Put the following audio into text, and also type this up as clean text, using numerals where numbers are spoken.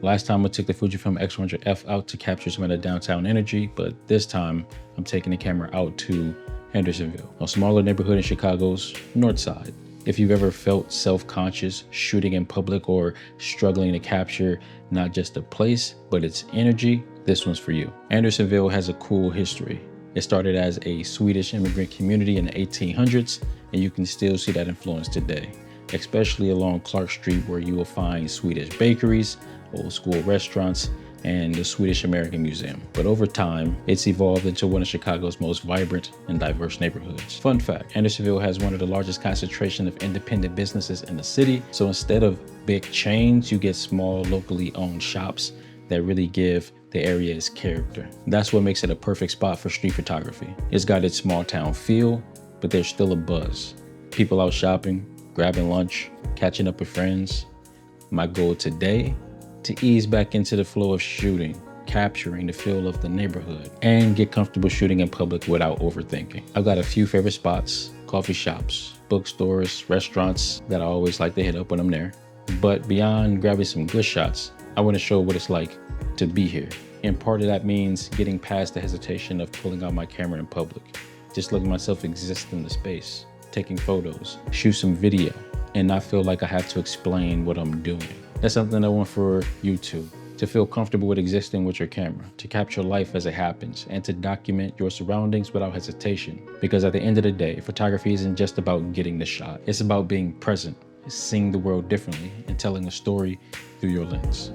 Last time I took the Fujifilm X100F out to capture some of the downtown energy, but this time I'm taking the camera out to Andersonville, a smaller neighborhood in Chicago's north side. If you've ever felt self-conscious shooting in public or struggling to capture not just a place, but its energy, this one's for you. Andersonville has a cool history. It started as a Swedish immigrant community in the 1800s, and you can still see that influence today, especially along Clark Street, where you will find Swedish bakeries, old school restaurants, and the Swedish American Museum. But over time, it's evolved into one of Chicago's most vibrant and diverse neighborhoods. Fun fact, Andersonville has one of the largest concentration of independent businesses in the city. So instead of big chains, you get small, locally owned shops that really give the area its character. That's what makes it a perfect spot for street photography. It's got its small town feel, but there's still a buzz. People out shopping, grabbing lunch, catching up with friends. My goal today, to ease back into the flow of shooting, capturing the feel of the neighborhood, and get comfortable shooting in public without overthinking. I've got a few favorite spots: coffee shops, bookstores, restaurants that I always like to hit up when I'm there. But beyond grabbing some good shots, I want to show what it's like to be here. And part of that means getting past the hesitation of pulling out my camera in public, just letting myself exist in the space, taking photos, shoot some video, and not feel like I have to explain what I'm doing. That's something I want for you too, to feel comfortable with existing with your camera, to capture life as it happens, and to document your surroundings without hesitation. Because at the end of the day, photography isn't just about getting the shot. It's about being present, seeing the world differently, and telling a story through your lens.